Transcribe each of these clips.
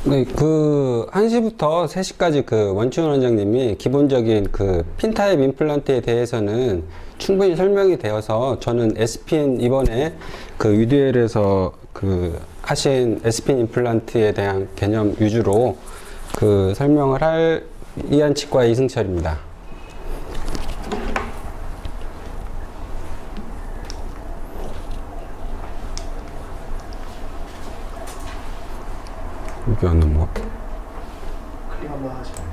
네, 1시부터 3시까지 원치훈 원장님이 기본적인 핀 타입 임플란트에 대해서는 충분히 설명이 되어서 저는 S핀 이번에 위드웰에서 하신 S핀 임플란트에 대한 개념 위주로 설명을 할 이한치과 이승철입니다. 여기 안 넘어갈게. 클릭 한번 하시면.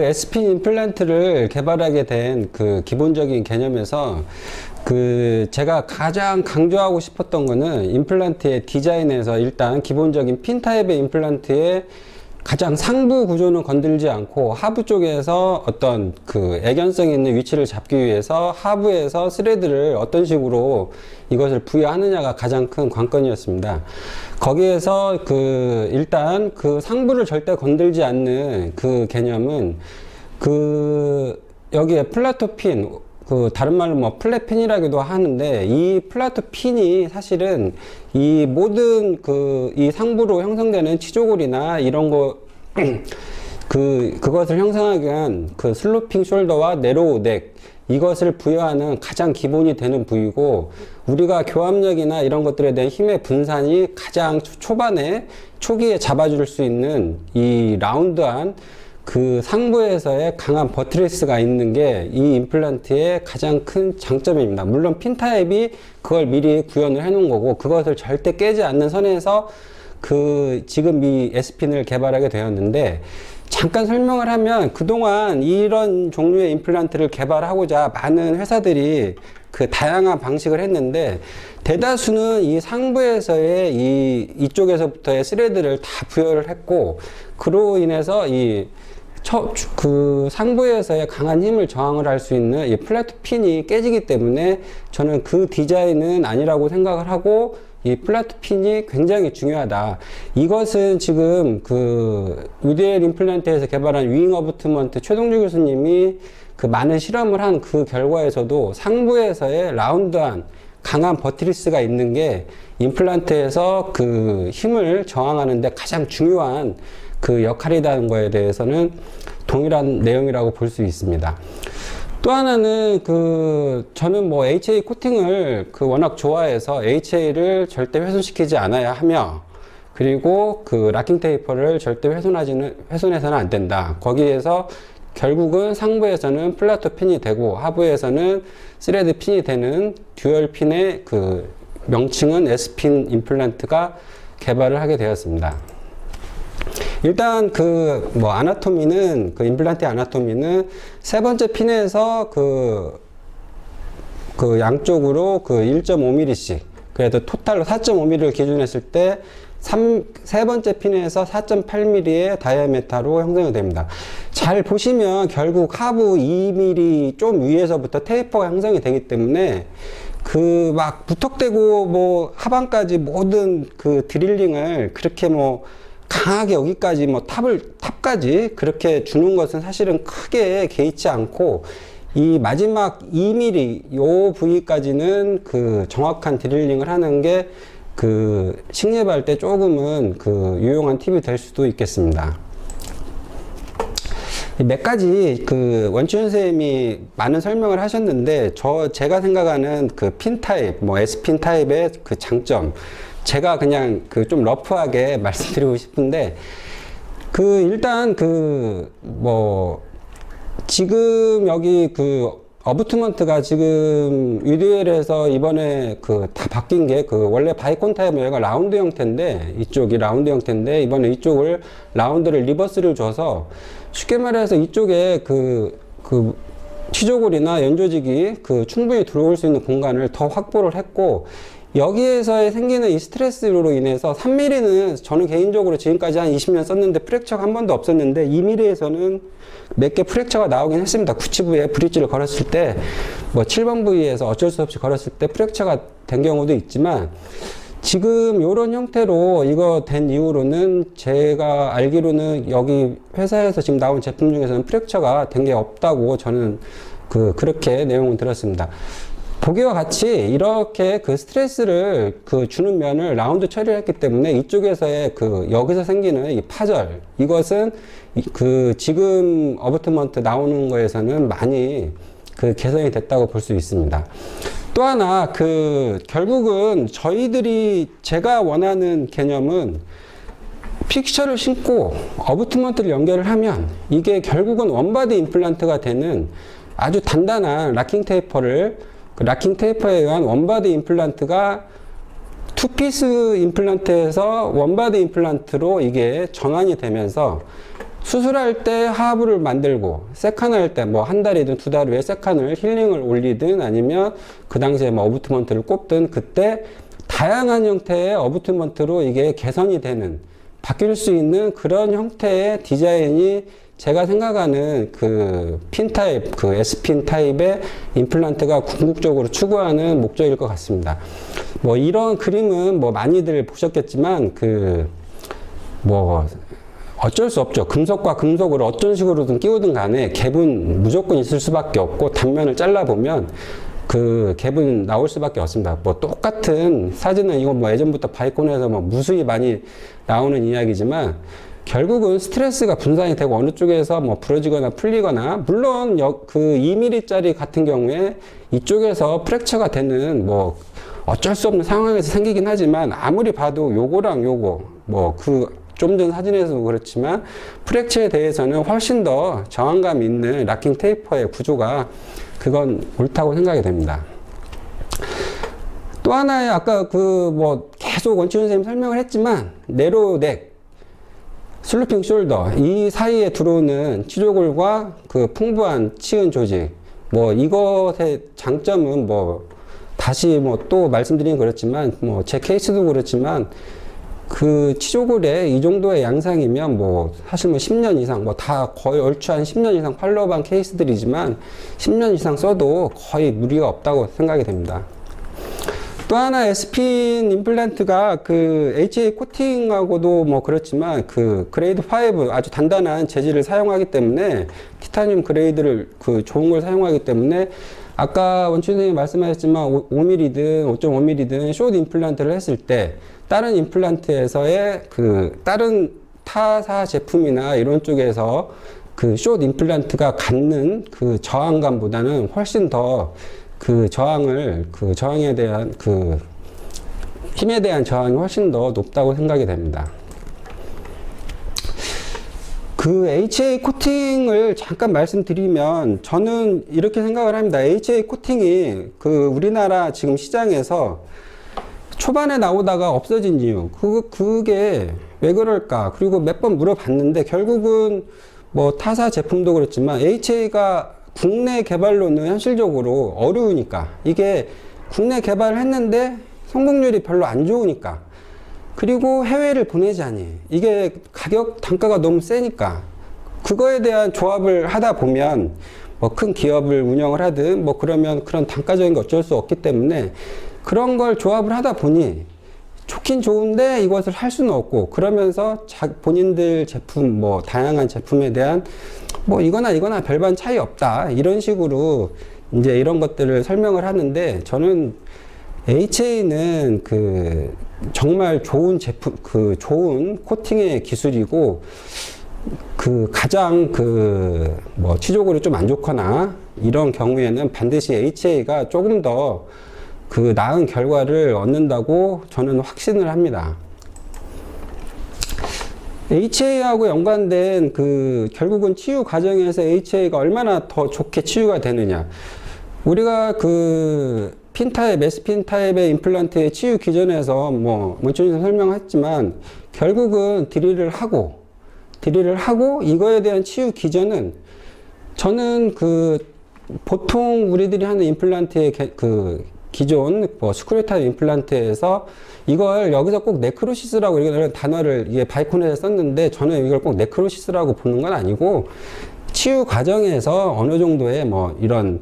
S핀 임플란트를 개발하게 된 기본적인 개념에서 제가 가장 강조하고 싶었던 거는 임플란트의 디자인에서 일단 기본적인 핀 타입의 임플란트의 가장 상부 구조는 건들지 않고 하부 쪽에서 어떤 애견성 있는 위치를 잡기 위해서 하부에서 스레드를 어떤 식으로 이것을 부여하느냐가 가장 큰 관건이었습니다. 거기에서 일단 상부를 절대 건들지 않는 개념은 여기에 플라토 핀, 다른 말로 플랫핀이라고도 하는데, 이 플라토 핀이 사실은 이 모든 이 상부로 형성되는 치조골이나 이런 거 그것을 형성하기 위한 슬로핑 숄더와 네로우 넥, 이것을 부여하는 가장 기본이 되는 부위고, 우리가 교합력이나 이런 것들에 대한 힘의 분산이 가장 초기에 잡아줄 수 있는 이 라운드한 상부에서의 강한 버트리스가 있는 게 이 임플란트의 가장 큰 장점입니다. 물론 핀 타입이 그걸 미리 구현을 해 놓은 거고, 그것을 절대 깨지 않는 선에서 지금 이 S핀을 개발하게 되었는데, 잠깐 설명을 하면 그동안 이런 종류의 임플란트를 개발하고자 많은 회사들이 다양한 방식을 했는데, 대다수는 이 상부에서의 이쪽에서부터의 스레드를 다 부여를 했고, 그로 인해서 상부에서의 강한 힘을 저항을 할 수 있는 이 플라토 핀이 깨지기 때문에 저는 디자인은 아니라고 생각을 하고, 이 플라토 핀이 굉장히 중요하다. 이것은 지금 위드웰 임플란트에서 개발한 위잉 어부트먼트 최동주 교수님이 많은 실험을 한 결과에서도 상부에서의 라운드한 강한 버트리스가 있는 게 임플란트에서 힘을 저항하는 데 가장 중요한 역할이라는 거에 대해서는 동일한 내용이라고 볼 수 있습니다. 또 하나는 저는 HA 코팅을 워낙 좋아해서 HA를 절대 훼손시키지 않아야 하며, 그리고 락킹 테이퍼를 절대 훼손해서는 안 된다. 거기에서 결국은 상부에서는 플라토 핀이 되고 하부에서는 스레드 핀이 되는 듀얼 핀의 명칭은 S핀 임플란트가 개발을 하게 되었습니다. 일단 아나토미는 임플란트의 아나토미는 세 번째 핀에서 양쪽으로 1.5mm씩, 그래도 토탈로 4.5mm를 기준했을 때 세 번째 핀에서 4.8mm의 다이아메타로 형성이 됩니다. 잘 보시면 결국 하부 2mm 좀 위에서부터 테이퍼가 형성이 되기 때문에 부턱대고 하반까지 모든 드릴링을 그렇게 강하게 여기까지 탑까지 그렇게 주는 것은 사실은 크게 개의치 않고, 이 마지막 2mm 요 부위까지는 정확한 드릴링을 하는 게 식예발 때 조금은 유용한 팁이 될 수도 있겠습니다. 몇 가지 원치훈 선생님이 많은 설명을 하셨는데, 제가 생각하는 핀 타입, S핀 타입의 장점, 제가 그냥 좀 러프하게 말씀드리고 싶은데, 일단 지금 여기 어부트먼트가 지금 위드웰에서 이번에 다 바뀐 게 원래 바이콘 타입은 여기가 라운드 형태인데, 이쪽이 라운드 형태인데, 이번에 이쪽을 라운드를 리버스를 줘서 쉽게 말해서 이쪽에 치조골이나 연조직이 충분히 들어올 수 있는 공간을 더 확보를 했고, 여기에서 생기는 이 스트레스로 인해서 3mm는 저는 개인적으로 지금까지 한 20년 썼는데 프랙처가 한 번도 없었는데, 2mm에서는 몇 개 프랙처가 나오긴 했습니다. 9치부에 브릿지를 걸었을 때, 7번 부위에서 어쩔 수 없이 걸었을 때 프랙처가 된 경우도 있지만, 지금 이런 형태로 이거 된 이후로는 제가 알기로는 여기 회사에서 지금 나온 제품 중에서는 프랙처가 된 게 없다고 저는 그렇게 내용을 들었습니다. 보기와 같이 이렇게 그 스트레스를 주는 면을 라운드 처리를 했기 때문에 이쪽에서의 여기서 생기는 이 파절, 이것은 지금 어버트먼트 나오는 거에서는 많이 개선이 됐다고 볼 수 있습니다. 또 하나, 결국은 제가 원하는 개념은 픽처를 신고 어버트먼트를 연결을 하면 이게 결국은 원바디 임플란트가 되는 아주 단단한 락킹 테이퍼에 의한 원바디 임플란트가 투피스 임플란트에서 원바디 임플란트로 이게 전환이 되면서 수술할 때 하부를 만들고 세칸할 때 뭐 한 달이든 두 달 후에 세칸을 힐링을 올리든 아니면 그 당시에 뭐 어부트먼트를 꼽든 그때 다양한 형태의 어부트먼트로 이게 개선이 되는 바뀔 수 있는 그런 형태의 디자인이 제가 생각하는 핀 타입, S핀 타입의 임플란트가 궁극적으로 추구하는 목적일 것 같습니다. 뭐 이런 그림은 뭐 많이들 보셨겠지만 어쩔 수 없죠. 금속과 금속을 어떤 식으로든 끼우든 간에 갭은 무조건 있을 수밖에 없고 단면을 잘라보면 갭은 나올 수밖에 없습니다. 뭐 똑같은 사진은 이건 뭐 예전부터 바이콘에서 뭐 무수히 많이 나오는 이야기지만 결국은 스트레스가 분산이 되고 어느 쪽에서 뭐 부러지거나 풀리거나 물론 2mm짜리 같은 경우에 이쪽에서 프랙처가 되는 뭐 어쩔 수 없는 상황에서 생기긴 하지만 아무리 봐도 요거랑 요거 좀 전 사진에서도 그렇지만 프랙처에 대해서는 훨씬 더 저항감 있는 락킹 테이퍼의 구조가 그건 옳다고 생각이 됩니다. 또 하나의 아까 계속 원치훈 선생님 설명을 했지만 네로 넥, 슬로핑 숄더 이 사이에 들어오는 치조골과 풍부한 치은 조직 이것의 장점은 다시 또 말씀드리긴 그렇지만 제 케이스도 그렇지만 치조골에 이 정도의 양상이면 사실 10년 이상 다 거의 얼추 한 10년 이상 팔로우한 케이스들이지만 10년 이상 써도 거의 무리가 없다고 생각이 됩니다. 또 하나 S핀 임플란트가 HA 코팅하고도 그렇지만 그레이드 5 아주 단단한 재질을 사용하기 때문에 티타늄 그레이드를 좋은 걸 사용하기 때문에 아까 원추 선생님이 말씀하셨지만 5mm든 5.5mm든 숏 임플란트를 했을 때 다른 임플란트에서의 다른 타사 제품이나 이런 쪽에서 숏 임플란트가 갖는 저항감보다는 훨씬 더 저항에 대한 힘에 대한 저항이 훨씬 더 높다고 생각이 됩니다. HA 코팅을 잠깐 말씀드리면 저는 이렇게 생각을 합니다. HA 코팅이 우리나라 지금 시장에서 초반에 나오다가 없어진 이유 그게 왜 그럴까? 그리고 몇 번 물어봤는데 결국은 타사 제품도 그렇지만 HA가 국내 개발로는 현실적으로 어려우니까 이게 국내 개발을 했는데 성공률이 별로 안 좋으니까 그리고 해외를 보내자니 이게 가격 단가가 너무 세니까 그거에 대한 조합을 하다 보면 큰 기업을 운영을 하든 그러면 그런 단가적인 게 어쩔 수 없기 때문에 그런 걸 조합을 하다 보니 좋긴 좋은데 이것을 할 수는 없고 그러면서 본인들 제품 다양한 제품에 대한 이거나 별반 차이 없다 이런 식으로 이제 이런 것들을 설명을 하는데 저는 HA는 정말 좋은 제품 좋은 코팅의 기술이고 가장 치조골이 좀 안 좋거나 이런 경우에는 반드시 HA가 조금 더 나은 결과를 얻는다고 저는 확신을 합니다. HA하고 연관된 결국은 치유 과정에서 HA가 얼마나 더 좋게 치유가 되느냐. 우리가 핀 타입, S핀 타입의 임플란트의 치유 기전에서 원천에서 설명했지만 결국은 드릴을 하고 이거에 대한 치유 기전은 저는 보통 우리들이 하는 임플란트의 기존 스크류 타입 임플란트에서 이걸 여기서 꼭 네크로시스라고 이런 단어를 이게 바이콘에서 썼는데 저는 이걸 꼭 네크로시스라고 보는 건 아니고 치유 과정에서 어느 정도의 이런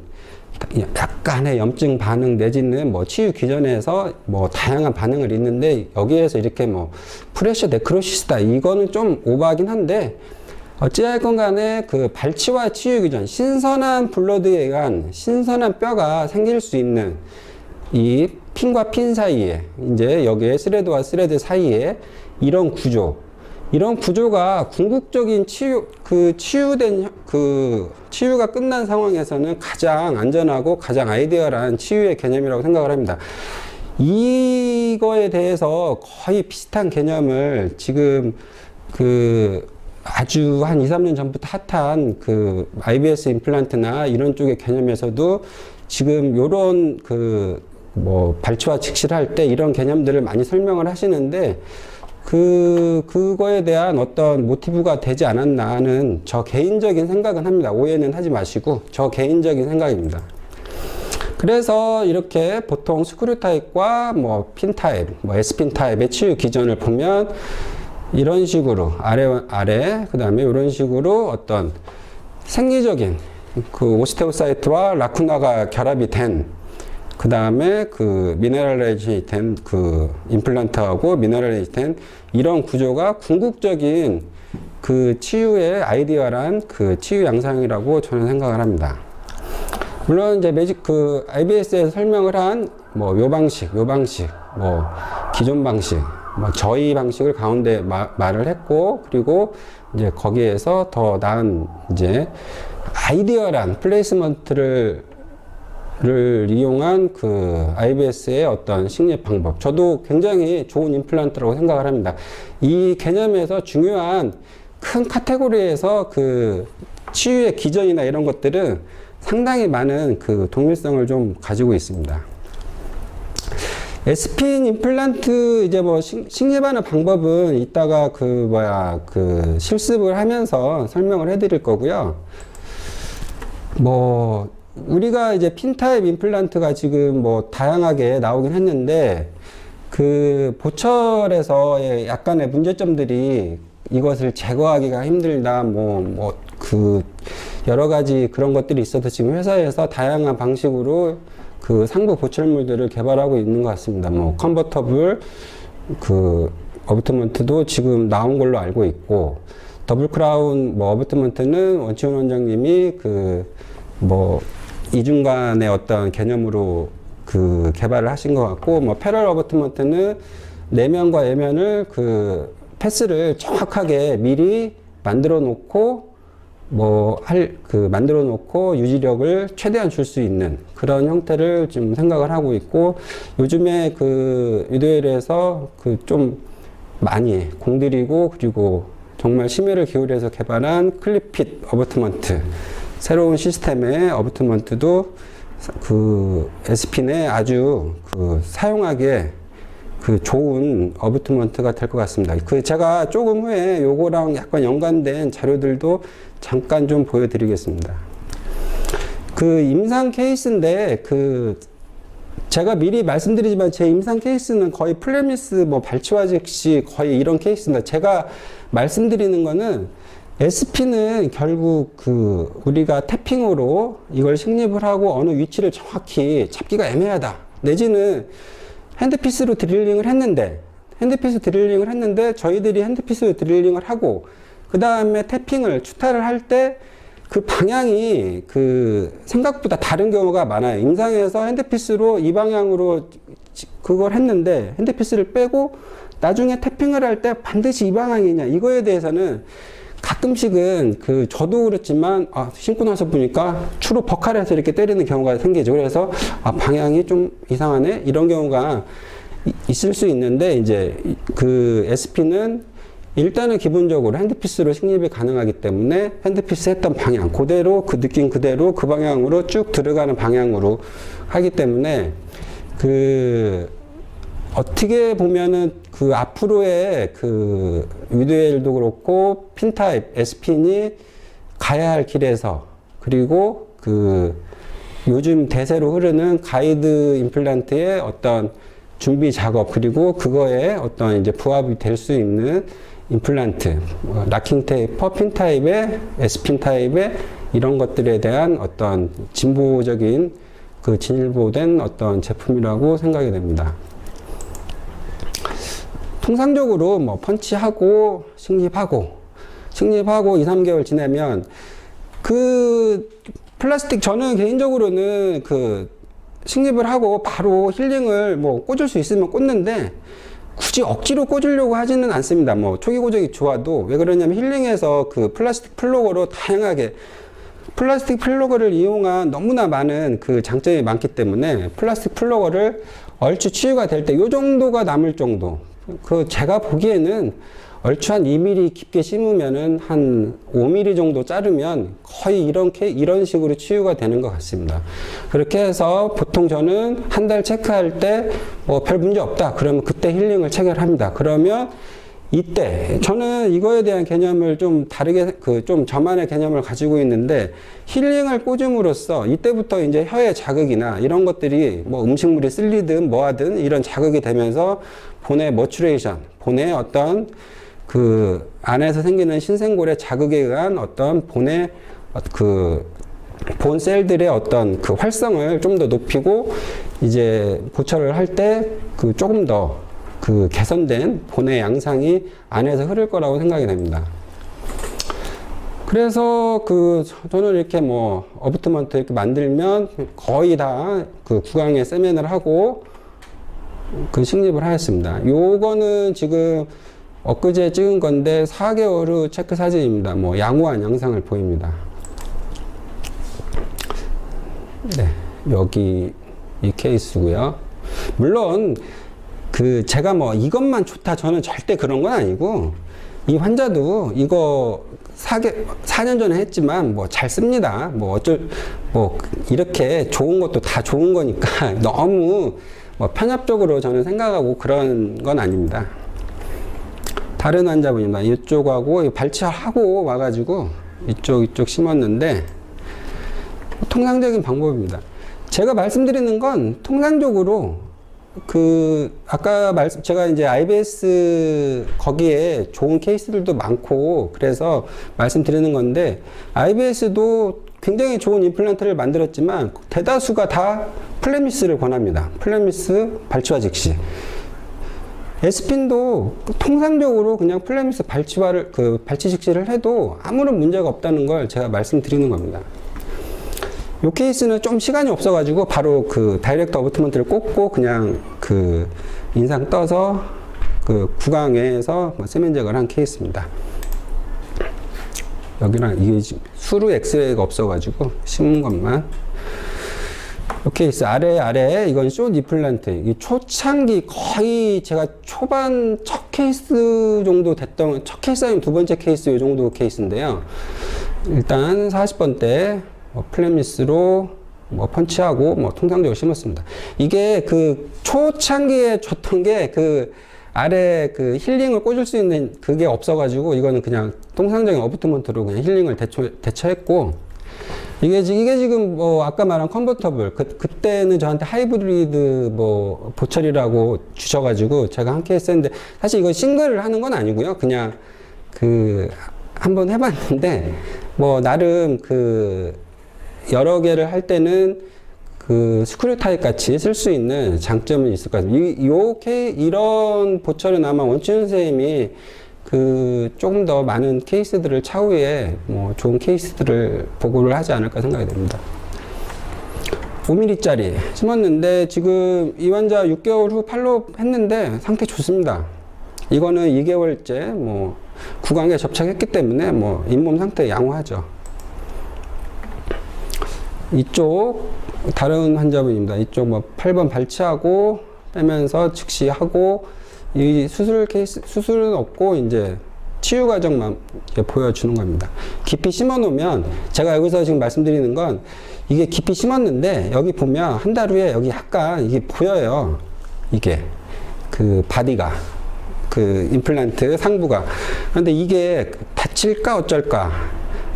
약간의 염증 반응 내지는 치유 기전에서 다양한 반응을 있는데 여기에서 이렇게 프레셔 네크로시스다 이거는 좀 오버하긴 한데 어찌하였건 간에 그 발치와 치유기 전 신선한 블러드에 의한 신선한 뼈가 생길 수 있는 이 핀과 핀 사이에 이제 여기에 스레드와 스레드 사이에 이런 구조가 궁극적인 치유가 끝난 상황에서는 가장 안전하고 가장 아이디어한 치유의 개념이라고 생각을 합니다. 이거에 대해서 거의 비슷한 개념을 지금 아주 한 2, 3년 전부터 핫한 IBS 임플란트나 이런 쪽의 개념에서도 지금 요런 발치와 직시를 할 때 이런 개념들을 많이 설명을 하시는데 그거에 대한 어떤 모티브가 되지 않았나 하는 저 개인적인 생각은 합니다. 오해는 하지 마시고 저 개인적인 생각입니다. 그래서 이렇게 보통 스크류 타입과 핀 타입, S핀 타입의 치유 기전을 보면 이런 식으로 아래 그 다음에 이런 식으로 어떤 생리적인 오스테오사이트와 라쿠나가 결합이 된 그 다음에 미네랄라이즈 된 임플란트하고 미네랄라이즈 된 이런 구조가 궁극적인 치유의 아이디어란 치유 양상이라고 저는 생각을 합니다. 물론 이제 IBS에서 설명을 한 요 방식, 기존 방식, 저희 방식을 가운데 말을 했고, 그리고 이제 거기에서 더 나은 이제 아이디어란 플레이스먼트를 이용한 IBS의 어떤 식립 방법. 저도 굉장히 좋은 임플란트라고 생각을 합니다. 이 개념에서 중요한 큰 카테고리에서 치유의 기전이나 이런 것들은 상당히 많은 동일성을 좀 가지고 있습니다. S핀 임플란트 이제 식립하는 방법은 이따가 실습을 하면서 설명을 해드릴 거고요. 우리가 이제 핀 타입 임플란트가 지금 다양하게 나오긴 했는데 보철에서의 약간의 문제점들이 이것을 제거하기가 힘들다 여러 가지 그런 것들이 있어서 지금 회사에서 다양한 방식으로 상부 보철물들을 개발하고 있는 것 같습니다. 컨버터블 어부트먼트도 지금 나온 걸로 알고 있고, 더블 크라운 어부트먼트는 원치훈 원장님이 이중간의 어떤 개념으로 개발을 하신 것 같고, 패럴 어버트먼트는 내면과 외면을 패스를 정확하게 미리 만들어 놓고 만들어 놓고 유지력을 최대한 줄 수 있는 그런 형태를 좀 생각을 하고 있고, 요즘에 유도엘에서 좀 많이 공들이고, 그리고 정말 심혈을 기울여서 개발한 클립핏 어버트먼트, 새로운 시스템의 어부트먼트도 S핀에 아주 사용하기에 좋은 어부트먼트가 될 것 같습니다. 제가 조금 후에 요거랑 약간 연관된 자료들도 잠깐 좀 보여드리겠습니다. 임상 케이스인데 제가 미리 말씀드리지만 제 임상 케이스는 거의 플레미스 발치와 즉시 거의 이런 케이스입니다. 제가 말씀드리는 거는 S핀은 결국 우리가 태핑으로 이걸 식립을 하고 어느 위치를 정확히 잡기가 애매하다. 내지는 핸드피스로 드릴링을 했는데 저희들이 핸드피스로 드릴링을 하고 그 다음에 태핑을 추타를 할 때 방향이 생각보다 다른 경우가 많아요. 임상에서 핸드피스로 이 방향으로 그걸 했는데 핸드피스를 빼고 나중에 태핑을 할 때 반드시 이 방향이냐, 이거에 대해서는 가끔씩은 저도 그렇지만 신고 나서 보니까 추로 버칼에서 이렇게 때리는 경우가 생기죠. 그래서 방향이 좀 이상하네, 이런 경우가 있을 수 있는데, 이제 S핀은 일단은 기본적으로 핸드피스로 식립이 가능하기 때문에 핸드피스 했던 방향 그대로 느낌 그대로 방향으로 쭉 들어가는 방향으로 하기 때문에 어떻게 보면은 앞으로의 위드웰도 그렇고 핀 타입 S핀이 가야 할 길에서, 그리고 요즘 대세로 흐르는 가이드 임플란트의 어떤 준비 작업, 그리고 그거에 어떤 이제 부합이 될 수 있는 임플란트, 락킹 테이퍼, 핀 타입의 S핀 타입의 이런 것들에 대한 어떤 진보적인 진일보된 어떤 제품이라고 생각이 됩니다. 통상적으로 펀치하고 식립하고 식립하고 2, 3개월 지나면 그 플라스틱, 저는 개인적으로는 그 식립을 하고 바로 힐링을 뭐 꽂을 수 있으면 꽂는데 굳이 억지로 꽂으려고 하지는 않습니다. 뭐 초기 고정이 좋아도. 왜 그러냐면 힐링에서 그 플라스틱 플러그로 다양하게 플라스틱 플러그를 이용한 너무나 많은 그 장점이 많기 때문에 플라스틱 플러그를 얼추 치유가 될 때 이 정도가 남을 정도. 그 제가 보기에는 얼추 한 2mm 깊게 심으면은 한 5mm 정도 자르면 거의 이런 식으로 치유가 되는 것 같습니다. 그렇게 해서 보통 저는 한 달 체크할 때 뭐 별 문제 없다. 그러면 그때 힐링을 체결합니다. 그러면 이때 저는 이거에 대한 개념을 좀 다르게 좀 저만의 개념을 가지고 있는데 힐링을 꽂음으로써 이때부터 이제 혀의 자극이나 이런 것들이 뭐 음식물이 쓸리든 뭐하든 이런 자극이 되면서 본의 머추레이션, 본의 어떤 그 안에서 생기는 신생골의 자극에 의한 어떤 본의 그 본 셀들의 어떤 그 활성을 좀 더 높이고 이제 보철을 할 때 그 조금 더 그 개선된 본의 양상이 안에서 흐를 거라고 생각이 됩니다. 그래서 그 저는 이렇게 뭐 어부트먼트 이렇게 만들면 거의 다 그 구강에 세면을 하고 그 식립을 하였습니다. 요거는 지금 엊그제 찍은 건데 4개월 후 체크 사진입니다. 뭐 양호한 양상을 보입니다. 네, 여기 이 케이스고요. 물론 그 제가 뭐 이것만 좋다 저는 절대 그런 건 아니고 이 환자도 이거 4년 전에 했지만 뭐 잘 씁니다. 뭐 이렇게 좋은 것도 다 좋은 거니까 너무 뭐 편협적으로 저는 생각하고 그런 건 아닙니다. 다른 환자분입니다. 이쪽하고 발치하고 와가지고 이쪽 심었는데 통상적인 방법입니다. 제가 말씀드리는 건 통상적으로 아까 제가 이제 IBS 거기에 좋은 케이스들도 많고 그래서 말씀드리는 건데 IBS도 굉장히 좋은 임플란트를 만들었지만 대다수가 다 플레미스를 권합니다. 플레미스 발치와 직시. 에스핀도 통상적으로 그냥 플레미스 발치 직시를 해도 아무런 문제가 없다는 걸 제가 말씀드리는 겁니다. 이 케이스는 좀 시간이 없어가지고 바로 그 다이렉트 어부트먼트를 꽂고 그냥 그 인상 떠서 그 구강에서 세면잭을 한 케이스입니다. 여기랑 이게 수루 엑스레이가 없어가지고 심은 것만. 이 케이스 아래에 이건 숏 임플란트. 이 초창기 거의 제가 초반 첫 케이스 정도 됐던 첫 케이스 아니면 두 번째 케이스 이 정도 케이스인데요. 일단 40번 때 플레미스로 펀치하고 통상적으로 심었습니다. 이게 그 초창기에 줬던 게 그 아래 그 힐링을 꽂을 수 있는 그게 없어가지고 이거는 그냥 통상적인 어부트먼트로 그냥 힐링을 대처했고 이게 지금 뭐 아까 말한 컨버터블 그때는 저한테 하이브리드 뭐 보철이라고 주셔가지고 제가 한 케이스 했는데 사실 이거 싱글을 하는 건 아니고요. 그냥 그 한번 해봤는데 뭐 나름 그 여러 개를 할 때는 그 스크류 타입 같이 쓸 수 있는 장점은 있을 것 같습니다. 이런 보철은 아마 원치훈 선생님이 그 조금 더 많은 케이스들을 차후에 뭐 좋은 케이스들을 보고를 하지 않을까 생각이 됩니다. 5mm짜리 심었는데 지금 이 환자 6개월 후 팔로업 했는데 상태 좋습니다. 이거는 2개월째 뭐 구강에 접착했기 때문에 뭐 잇몸 상태 양호하죠. 이쪽 다른 환자분입니다. 이쪽 뭐 8번 발치하고 빼면서 즉시하고 이 수술은 없고 이제 치유 과정만 보여주는 겁니다. 깊이 심어 놓으면 제가 여기서 지금 말씀드리는 건 이게 깊이 심었는데 여기 보면 한 달 후에 여기 약간 이게 보여요. 이게 그 바디가 그 임플란트 상부가. 그런데 이게 다칠까 어쩔까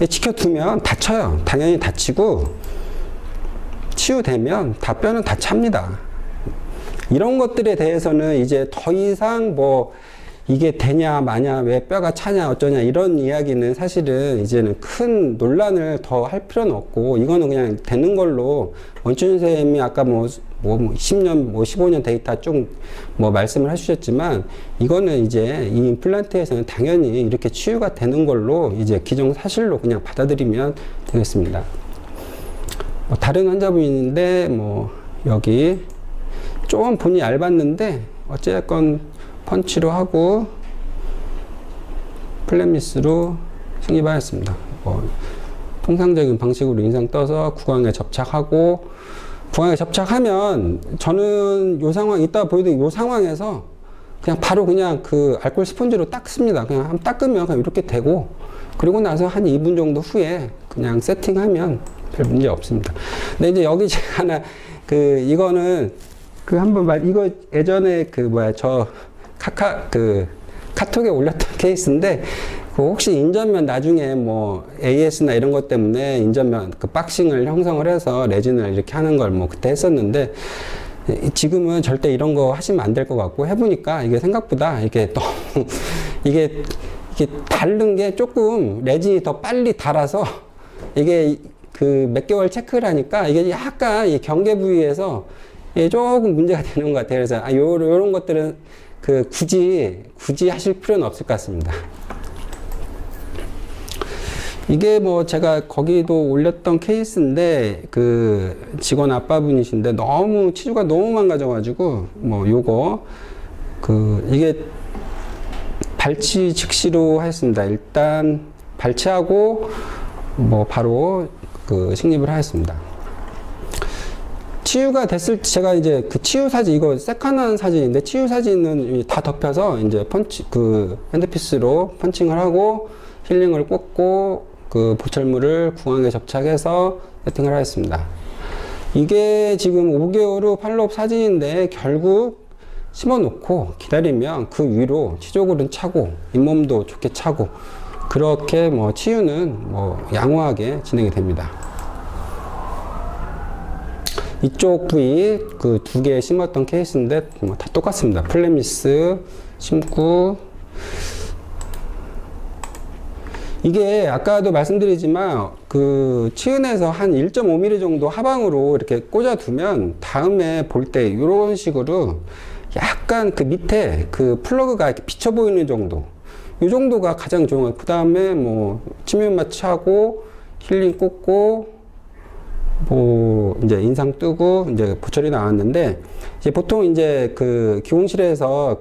지켜두면 다쳐요. 당연히 다치고 치유되면 뼈는 다 찹니다. 이런 것들에 대해서는 이제 더 이상 뭐 이게 되냐 마냐 왜 뼈가 차냐 어쩌냐 이런 이야기는 사실은 이제는 큰 논란을 더 할 필요는 없고 이거는 그냥 되는 걸로 원춘 선생님이 아까 뭐 10년 뭐 15년 데이터 쭉 뭐 말씀을 해주셨지만 이거는 이제 이 임플란트에서는 당연히 이렇게 치유가 되는 걸로 이제 기정사실로 그냥 받아들이면 되겠습니다. 뭐 다른 환자분인데 뭐 여기 좀 본이 얇았는데 어쨌건 펀치로 하고 플랫미스로 승입하였습니다. 뭐 통상적인 방식으로 인상 떠서 구강에 접착하고 구강에 접착하면 저는 요 상황 이따 보여드릴 요 상황에서 그냥 바로 그냥 그 알코올 스펀지로 닦습니다. 그냥 한번 닦으면 그냥 이렇게 되고 그리고 나서 한 2분 정도 후에 그냥 세팅하면 별 문제 없습니다. 근데 이제 여기 제가 하나 이거는 한번 이거 예전에 저 카톡에 올렸던 케이스인데 혹시 인전면 나중에 뭐 AS나 이런 것 때문에 인전면 박싱을 형성을 해서 레진을 이렇게 하는 걸 뭐 그때 했었는데 지금은 절대 이런 거 하시면 안 될 것 같고 해보니까 이게 생각보다 이게 너무 이게 닳는 게 조금 레진이 더 빨리 닳아서 이게 몇 개월 체크를 하니까 이게 약간 이 경계 부위에서 조금 문제가 되는 것 같아요. 그래서 요런 것들은 굳이 하실 필요는 없을 것 같습니다. 이게 뭐 제가 거기도 올렸던 케이스인데 직원 아빠분이신데 너무 치주가 너무 망가져가지고 뭐 요거 이게 발치 즉시로 했습니다. 일단 발치하고 뭐 바로 식립을 하였습니다. 치유가 됐을 때 제가 이제 치유 사진 이거 세칸한 사진인데 치유 사진은 다 덮여서 이제 핸드피스로 펀칭을 하고 힐링을 꽂고 보철물을 구강에 접착해서 세팅을 하였습니다. 이게 지금 5개월 후 팔로업 사진인데 결국 심어 놓고 기다리면 그 위로 치조골은 차고 잇몸도 좋게 차고 그렇게 뭐 치유는 뭐 양호하게 진행이 됩니다. 이쪽 부위 2개 심었던 케이스인데 뭐 다 똑같습니다. 플랫미스 심고 이게 아까도 말씀드리지만 치은에서 한 1.5mm 정도 하방으로 이렇게 꽂아두면 다음에 볼 때 이런 식으로 약간 밑에 플러그가 이렇게 비쳐 보이는 정도 이 정도가 가장 좋은 거예요. 그 다음에 뭐 치면 마취하고 힐링 꽂고 뭐 이제 인상 뜨고 이제 보철이 나왔는데 이제 보통 이제 기공실에서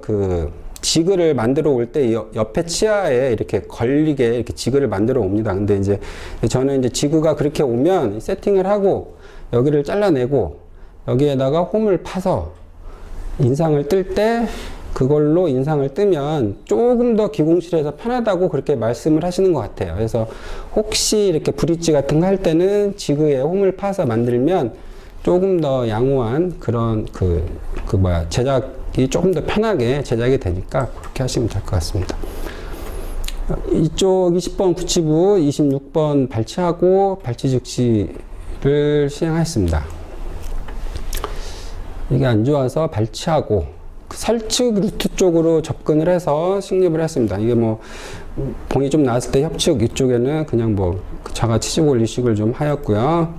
지그를 만들어 올 때 옆에 치아에 이렇게 걸리게 이렇게 지그를 만들어 옵니다. 근데 이제 저는 이제 지그가 그렇게 오면 세팅을 하고 여기를 잘라내고 여기에다가 홈을 파서 인상을 뜰 때 그걸로 인상을 뜨면 조금 더 기공실에서 편하다고 그렇게 말씀을 하시는 것 같아요. 그래서 혹시 이렇게 브릿지 같은 거 할 때는 지그에 홈을 파서 만들면 조금 더 양호한 그런 제작이 조금 더 편하게 제작이 되니까 그렇게 하시면 될 것 같습니다. 이쪽 20번 구치부 26번 발치하고 발치 즉시를 시행하였습니다. 이게 안 좋아서 발치하고 설측 루트 쪽으로 접근을 해서 식립을 했습니다. 이게 뭐 봉이 좀 나왔을 때 협측 이쪽에는 그냥 뭐 자가 치즈볼 이식을 좀 하였고요.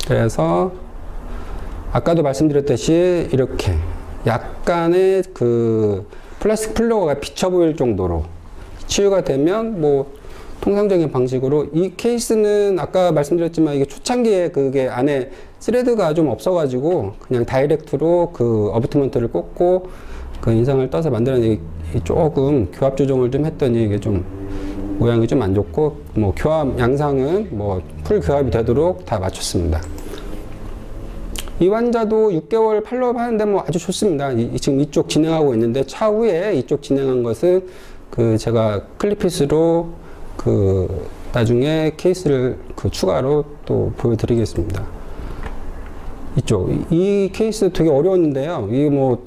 그래서 아까도 말씀드렸듯이 이렇게 약간의 플라스틱 플러그가 비쳐 보일 정도로 치유가 되면 뭐 통상적인 방식으로 이 케이스는 아까 말씀드렸지만 이게 초창기에 그게 안에 스레드가 좀 없어가지고 그냥 다이렉트로 어부트먼트를 꽂고 인상을 떠서 만들었는데 조금 교합 조정을 좀 했더니 이게 좀 모양이 좀 안 좋고 뭐 교합 양상은 뭐 풀 교합이 되도록 다 맞췄습니다. 이 환자도 6개월 팔로업 하는데 뭐 아주 좋습니다. 지금 이쪽 진행하고 있는데 차후에 이쪽 진행한 것은 제가 클리피스로 나중에 케이스를 추가로 또 보여드리겠습니다. 이 케이스 되게 어려웠는데요. 이게 뭐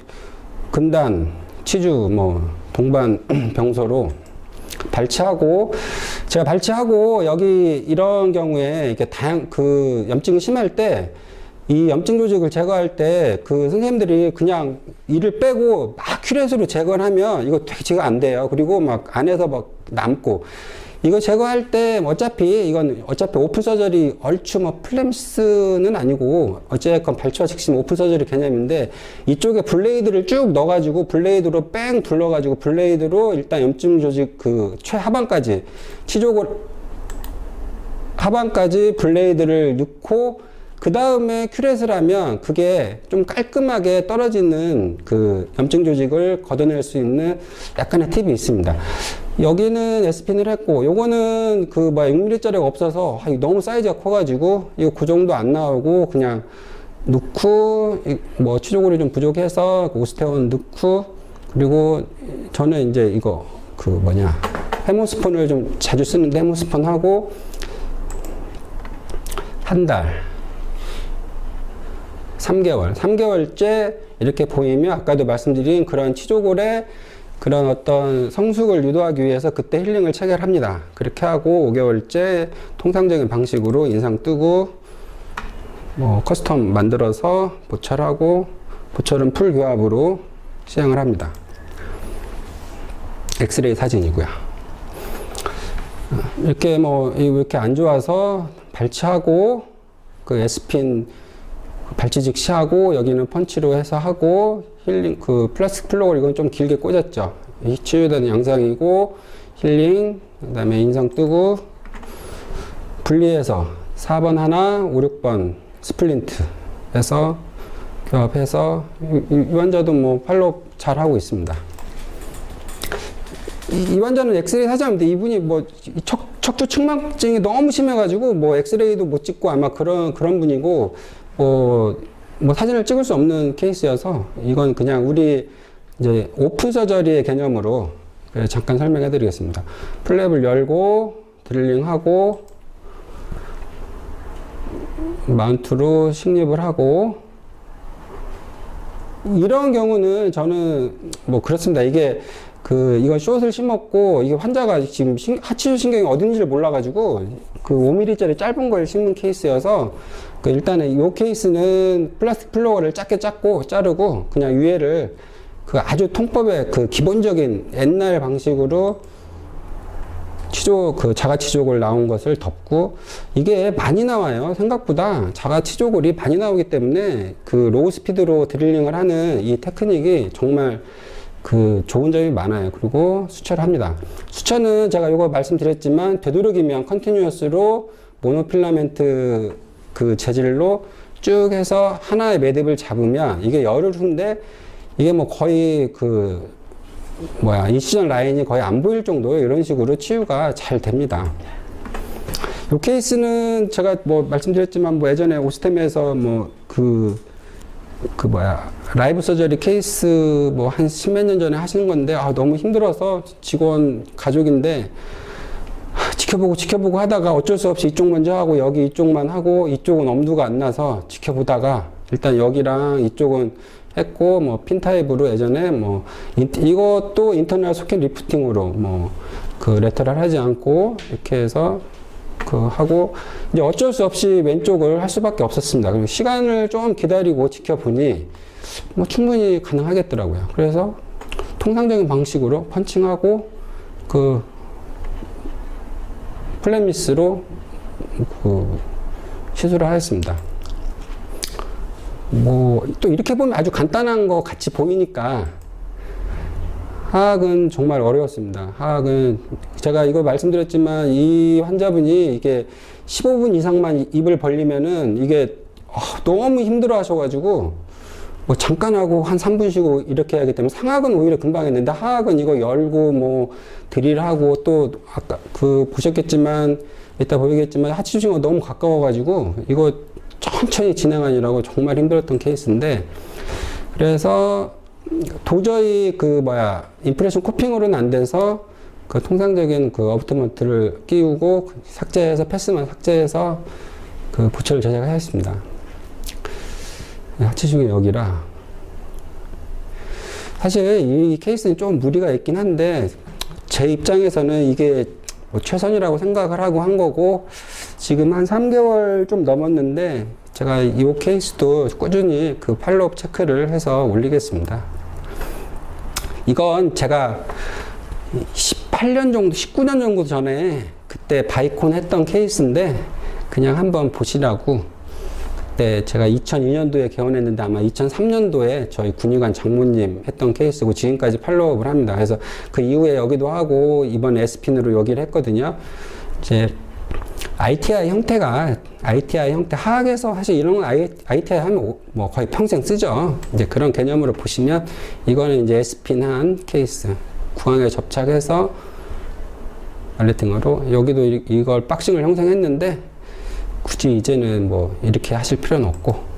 근단, 치주, 뭐 동반 병소로 제가 발치하고 여기 이런 경우에 이렇게 염증이 심할 때 이 염증 조직을 제거할 때 그 선생님들이 그냥 이를 빼고 막 큐렛으로 제거를 하면 이거 되게 제거 안 돼요. 그리고 막 안에서 막 남고. 이거 제거할 때 어차피 이건 어차피 오픈 서저리 얼추 뭐 플램스는 아니고 어쨌건 발초와 직심 오픈 서저리 개념인데 이쪽에 블레이드를 쭉 넣어가지고 블레이드로 뺑 둘러가지고 블레이드로 일단 염증 조직 그 최하반까지 치조골 하반까지 블레이드를 넣고 그 다음에 큐렛을 하면 그게 좀 깔끔하게 떨어지는 그 염증 조직을 걷어낼 수 있는 약간의 팁이 있습니다. 여기는 S핀을 했고, 요거는 그 뭐 6mm짜리가 없어서 너무 사이즈가 커가지고 이거 그 정도 안 나오고 그냥 넣고, 뭐 치조골이 좀 부족해서 오스테온 넣고, 그리고 저는 이제 이거 그 뭐냐 헤모스폰을 좀 자주 쓰는데 헤모스폰 하고 한 달 3개월째 이렇게 보이면 아까도 말씀드린 그런 치조골의 그런 어떤 성숙을 유도하기 위해서 그때 힐링을 체결합니다. 그렇게 하고 5개월째 통상적인 방식으로 인상 뜨고 뭐 커스텀 만들어서 보철하고 보철은 풀 교합으로 시행을 합니다. 엑스레이 사진이고요. 이렇게 뭐 이렇게 안 좋아서 발치하고 그 에스핀 발치 즉시하고 여기는 펀치로 해서 하고 힐링 그 플라스틱 플로어 이건 좀 길게 꽂았죠. 치유되는 양상이고 힐링 그다음에 인상 뜨고 분리해서 4번 하나 5, 6번 스플린트에서 교합해서 이 환자도 뭐 팔로우 잘 하고 있습니다. 이 환자는 엑스레이 사자인데 이분이 뭐 척추 측막증이 너무 심해가지고 뭐 엑스레이도 못 찍고 아마 그런 분이고 뭐 사진을 찍을 수 없는 케이스여서 이건 그냥 우리 이제 오픈 서저리의 개념으로 잠깐 설명해 드리겠습니다. 플랩을 열고 드릴링하고 마운트로 식립을 하고 이런 경우는 저는 뭐 그렇습니다. 이게 이건 숏을 심었고, 이게 환자가 지금 하치주 신경이 어딘지를 몰라가지고, 5mm짜리 짧은 걸 심는 케이스여서, 일단은 이 케이스는 플라스틱 플로어를 작게 자르고, 그냥 위에를 아주 통법의 기본적인 옛날 방식으로 자가치조골 나온 것을 덮고, 이게 많이 나와요. 생각보다 자가치조골이 많이 나오기 때문에 로우 스피드로 드릴링을 하는 이 테크닉이 정말 좋은 점이 많아요. 그리고 수처를 합니다. 수처는 제가 이거 말씀드렸지만 되도록이면 컨티뉴어스로 모노필라멘트 재질로 쭉 해서 하나의 매듭을 잡으면 이게 열흘 후인데 이게 뭐 거의 인시전 라인이 거의 안 보일 정도 이런 식으로 치유가 잘 됩니다. 이 케이스는 제가 뭐 말씀드렸지만 예전에 오스템에서 라이브 서저리 케이스 한 십몇 년 전에 하시는 건데 너무 힘들어서 직원 가족인데 지켜보고 하다가 어쩔 수 없이 이쪽 먼저 하고 여기 이쪽만 하고 이쪽은 엄두가 안 나서 지켜보다가 일단 여기랑 이쪽은 했고 핀 타입으로 예전에 이것도 인터널 소켓 리프팅으로 레터럴 하지 않고 이렇게 해서 하고 이제 어쩔 수 없이 왼쪽을 할 수밖에 없었습니다. 그리고 시간을 좀 기다리고 지켜보니 충분히 가능하겠더라고요. 그래서 통상적인 방식으로 펀칭하고 플랫미스로 시술을 하였습니다. 또 이렇게 보면 아주 간단한 거 같이 보이니까 하악은 정말 어려웠습니다. 하악은 제가 이거 말씀드렸지만 이 환자분이 이게 15분 이상만 입을 벌리면은 이게 너무 힘들어 하셔가지고 잠깐 하고 한 3분 쉬고 이렇게 하기 때문에 상악은 오히려 금방 했는데 하악은 이거 열고 드릴하고 또 아까 보셨겠지만 이따 보이겠지만 하치주신거 너무 가까워가지고 이거 천천히 진행하느라고 정말 힘들었던 케이스인데 그래서 도저히 인프레션 코핑으로는 안 돼서 통상적인 어부트먼트를 끼우고 삭제해서 패스만 삭제해서 보철을 제작하였습니다. 하체 중에 여기라 사실 이 케이스는 좀 무리가 있긴 한데 제 입장에서는 이게 최선이라고 생각을 하고 한 거고 지금 한 3개월 좀 넘었는데 제가 이 케이스도 꾸준히 그 팔로업 체크를 해서 올리겠습니다. 이건 제가 18년 정도, 19년 정도 전에 그때 바이콘 했던 케이스인데 그냥 한번 보시라고. 그때 제가 2002년도에 개원했는데 아마 2003년도에 저희 군의관 장모님 했던 케이스고 지금까지 팔로우업을 합니다. 그래서 그 이후에 여기도 하고 이번 에스핀으로 여기를 했거든요. 이제 ITI 형태 하학에서 사실 이런 건 ITI 하면 뭐 거의 평생 쓰죠. 이제 그런 개념으로 보시면 이거는 이제 에스핀 한 케이스. 구강에 접착해서 알레팅으로 여기도 이걸 박싱을 형성했는데 굳이 이제는 뭐 이렇게 하실 필요는 없고,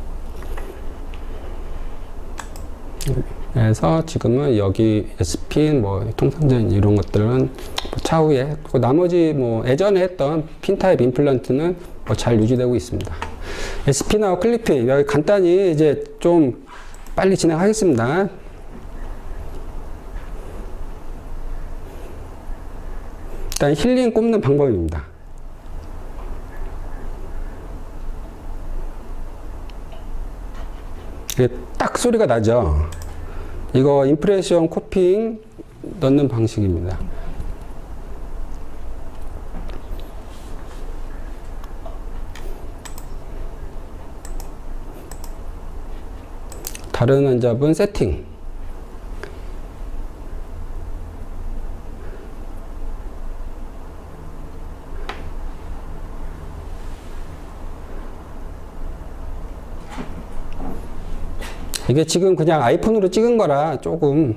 그래서 지금은 여기 에스핀 뭐 통상적인 이런 것들은 뭐 차후에 했고 나머지 뭐 예전에 했던 핀 타입 임플란트는 뭐 잘 유지되고 있습니다. 에스핀하고 클리핑 여기 간단히 이제 좀 빨리 진행하겠습니다. 일단 힐링 꼽는 방법입니다. 이게 딱 소리가 나죠. 이거 임프레션 코핑 넣는 방식입니다. 다른 환자분 세팅. 이게 지금 그냥 아이폰으로 찍은 거라 조금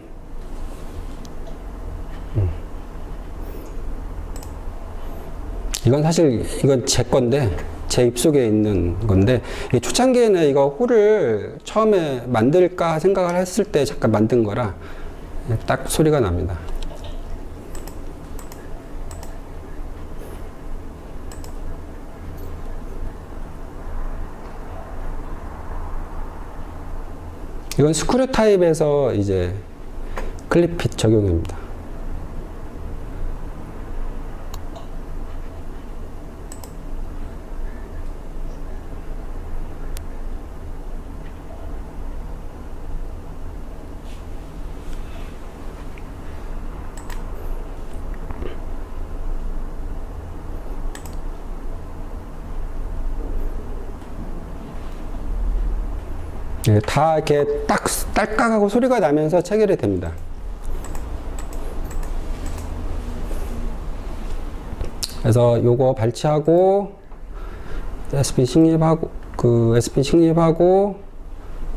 이건 사실 이건 제 건데 제 입속에 있는 건데 초창기에는 이거 홀을 처음에 만들까 생각을 했을 때 잠깐 만든 거라 딱 소리가 납니다. 이건 스크류 타입에서 이제 클립핏 적용입니다. 다 이렇게 딱 딸깍하고 소리가 나면서 체결이 됩니다. 그래서 요거 발치하고 에스핀 식립하고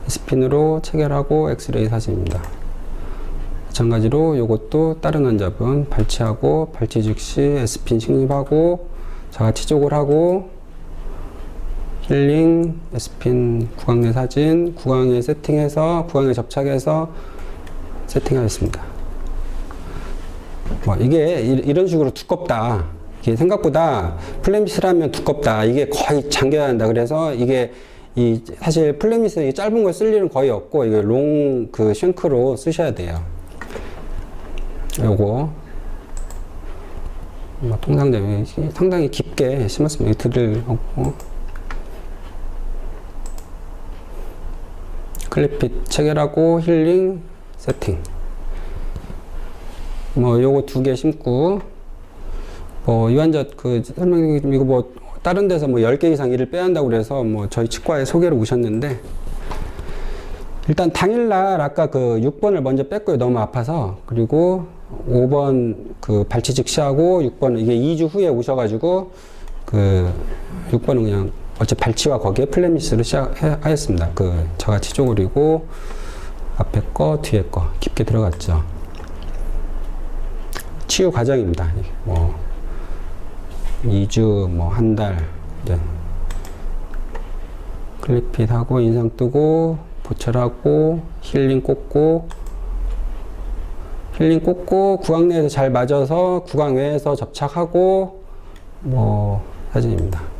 에스핀으로 체결하고 엑스레이 사진입니다. 마찬가지로 요것도 다른 환자분 발치하고 발치 즉시 에스핀 식립하고 자가치 조골하고 힐링, 에스핀 구강내 사진, 구강에 세팅해서 구강에 접착해서 세팅하겠습니다. 뭐 이게 이런 식으로 두껍다. 이게 생각보다 플레미스라면 두껍다. 이게 거의 잠겨야 한다. 그래서 이게 사실 플레미스는 짧은 걸 쓸 일은 거의 없고 이게 롱 그 쉔크로 쓰셔야 돼요. 요거 뭐 통상적인 상당히 깊게 심었습니다. 드릴 없고. 클립핏 체결하고 힐링 세팅. 뭐 요거 2개 심고 뭐 이 환자 그 설명 이거 뭐 다른 데서 뭐 10개 이상 일을 빼야 한다고 그래서 뭐 저희 치과에 소개를 오셨는데 일단 당일날 아까 그 6번을 먼저 뺐고요. 너무 아파서. 그리고 5번 그 발치 즉시하고 6번 이게 2주 후에 오셔가지고 그 6번은 그냥 어째 발치와 거기에 플레미스를 시작하였습니다. 그 저같이 쪼그리고 앞에 거 뒤에 거 깊게 들어갔죠. 치유 과정입니다. 뭐 2주 뭐 한 달 이제 클립핏 하고 인상 뜨고 보철하고 힐링 꽂고 구강 내에서 잘 맞아서 구강 외에서 접착하고 뭐 사진입니다.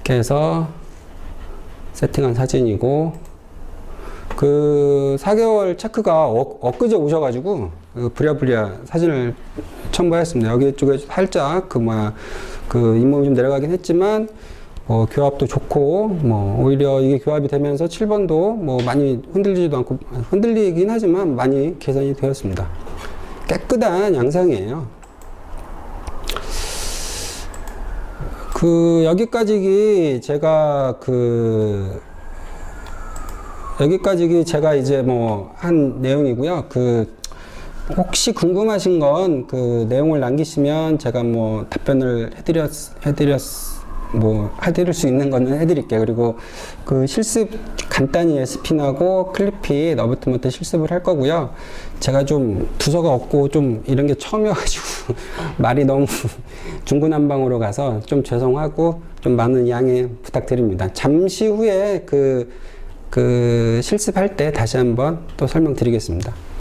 이렇게 해서 세팅한 사진이고 그 4개월 체크가 엊그제 오셔가지고 그 부랴부랴 사진을 첨부했습니다. 여기 쪽에 살짝 그 잇몸이 좀 내려가긴 했지만 교합도 좋고 오히려 이게 교합이 되면서 7번도 많이 흔들리지도 않고 흔들리긴 하지만 많이 개선이 되었습니다. 깨끗한 양상이에요. 여기까지 제가 이제 한 내용이고요. 혹시 궁금하신 건 그 내용을 남기시면 제가 답변을 해드릴 수 있는 거는 해드릴게요. 그리고 그 실습 간단히 에스핀하고 클리핏 너브트먼트 실습을 할 거고요. 제가 좀 두서가 없고 좀 이런 게 처음이어가지고 말이 너무 중구난방으로 가서 좀 죄송하고 좀 많은 양해 부탁드립니다. 잠시 후에 그 실습할 때 다시 한번 또 설명드리겠습니다.